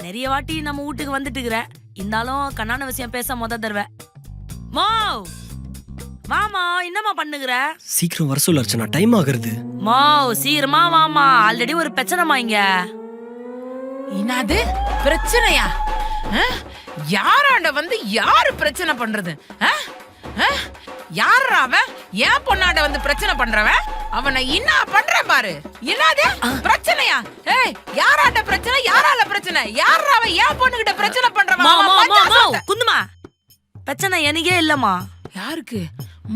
நிறைய வாட்டி நம்ம வீட்டுக்கு வந்துட்டுக்கிற, இருந்தாலும் கண்ணான விஷயம் பேச தருவ. மோ மாமா என்னம்மா பண்ணுகிற? சீக்கிரம் வர சொல்ல அர்ச்சனா, டைம் ஆகுறது. மோ சீக்கிரமா வாமா, ஆல்ரெடி ஒரு பிரச்சனைமா இங்க. என்னது பிரச்சனையா? யாராண்ட வந்து யாரு பிரச்சனை பண்றது? யாரா அவன்? ஏன் பொண்ணாண்ட வந்து பிரச்சனை பண்றவன்? அவனை என்ன பண்றேன் பாரு. என்னது பிரச்சனையா? ஏய், யாராண்ட பிரச்சனை? யாரால பிரச்சனை? யாரா அவன்? ஏன் பொண்ணுகிட்ட பிரச்சனை பண்றவன்? குந்துமா, பிரச்சனை எனக்கே இல்லம்மா. யாருக்கு?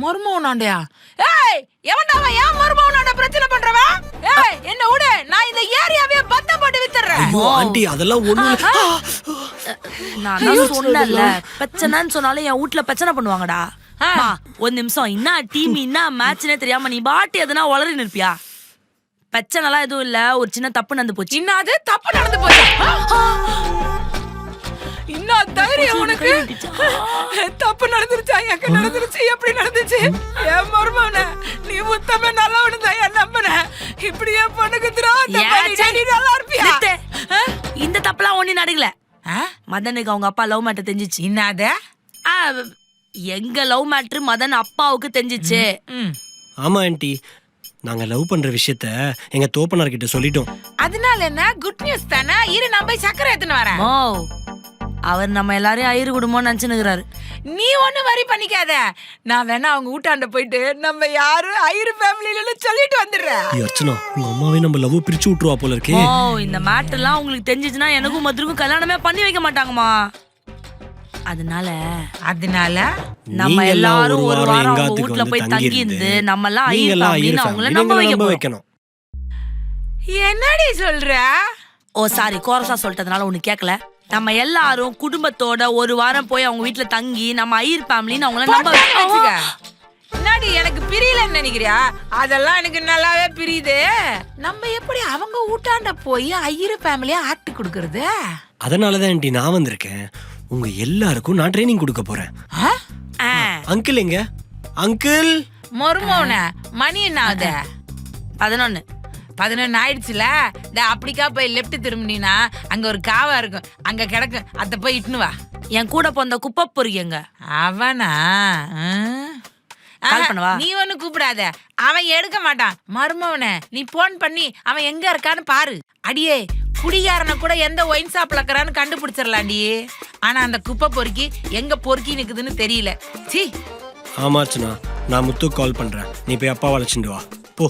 மர்மவனாண்டயா? ஏய், எவன்டா அவன்? ஏன் மர்மவனாண்ட பிரச்சனை பண்றவன்? ஏய், என்ன விடு, நான் இந்த ஏரியாவே பத்த போட்டு வித்துறேன். ஐயோ ஆண்டி, அதெல்லாம் ஒண்ணு. நான் தான் சொன்னேன்ல, பிரச்சனைன்னு சொன்னாலே என் வீட்ல பிரச்சனை பண்ணுவாங்கடா. ஒரு நிமிஷம், என்ன டீம் என்ன மேட்ச்னே தெரியாம நீ பாட்டி எதனா வளரி நிற்பியா? பிரச்சனை எல்லாம் எதுவும் இல்ல, ஒரு சின்ன தப்பு நடந்து போச்சு. என்னது தப்பு நடந்து போச்சு? இன்னும் தைரியம் உனக்கு? தப்பு நடந்துருச்சா? எங்க நடந்துருச்சு? எப்படி நடந்துச்சு? ஏன் மர்மவனே, நீ முத்தமே நல்லா விழுந்தா என் நம்பன இப்படியே பொண்ணுக்கு திராட்சை நீ நல்லா இருப்பியா? இந்த தப்புலாம் ஒண்ணு நடக்கல. மதனுக்கு அவங்க அப்பா லவ் மேட்டர் தெரிஞ்சிச்சு. என்னது? எங்க லவ் மேட்ரு மதன் அப்பாவுக்கு தெரிஞ்சிச்சு. ஆமா ஆண்டி, நாங்க லவ் பண்ற விஷயத்த எங்க தோப்பனார் கிட்ட சொல்லிட்டோம். அதனால என்ன? குட் நியூஸ் தானே. இரு, நான் போய் சக்கரை எடுத்துன்னு வரேன். ஓ, அவர் நம்ம எல்லாரையும் ஐயரு குடும்பம்னு நினைச்சுனுக்குறாரு. நீ ஒண்ணு வரி பண்ணிக்காத. நான் வேணா அவங்க வீட்டாண்ட போயிட்டு நம்ம யாரும் ஐயரு ஃபேமிலில சொல்லிட்டு வந்துடுறேன். அர்ச்சனா, உங்க அம்மாவே நம்ம லவ் பிரிச்சு விட்டுருவா போல இருக்கே. ஓ, இந்த மேட்டர்லாம் உங்களுக்கு தெரிஞ்சிச்சுன்னா எனக்கும் மதுருக்கும் கல்யாணமே பண்ணி வைக்க மாட்டாங்கம்மா. அதனால நம்ம எல்லாரும் ஒரு வாரம் அவங்க வீட்ல போய் தங்கி இருந்து நம்ம எல்லாம் ஐயர் ஃபேமிலின்னு அவங்கள நம்ப வைக்கணும். என்னடி சொல்ற? ஓ சாரி, கோரசா சொல்லிட்டதுனால ஒண்ணு கேட்கல. நம்ம எல்லாரும் குடும்பத்தோட ஒரு வாரம் போய் அவங்க வீட்ல தங்கி நம்ம ஐயர் ஃபேமிலின்னு அவங்கள நம்ப வைக்கணும். என்னடி எனக்கு பிரியலன்னு நினைக்கிறியா? அதெல்லாம் எனக்கு நல்லாவே பிரியுது. நம்ம எப்படி அவங்க வீட்டாண்ட போய் ஐயர் ஃபேமிலியா ஆட்டு கொடுக்கறது? அதனாலதான் ஆண்டி நான் வந்திருக்கேன். உங்க எல்லாருக்கும் நான் ட்ரைனிங் கொடுக்க போறேன். அங்கிள் எங்க? அங்கிள் மருமவன மணி என்ன ஆகுது? 11 ஆயிடுச்சுல. அப்படிக்கா போய் லெப்ட் திரும்பினா அங்க ஒரு காவா இருக்கும், அங்க கிடக்கும். அத போய் இட்டுனு வா. என் கூட போந்த குப்பை பொறுக்கிங்க. அவனா? நீ ஒண்ணு கூப்பிடாத, அவன் எடுக்க மாட்டான். மருமவன நீ போன் பண்ணி அவன் எங்க இருக்கான்னு பாரு. அடியே, குடிகாரனை கூட எந்த ஒயின் ஷாப்ல இருக்கிறான்னு கண்டுபிடிச்சிடலாண்டி. ஆனா அந்த குப்பை பொறுக்கி எங்க பொறுக்கி நிக்குதுன்னு தெரியல. சீ. ஆமா அர்ச்சனா, நான் முத்து கால் பண்றேன். நீ போய் அப்பா அழைச்சிட்டு வா போ.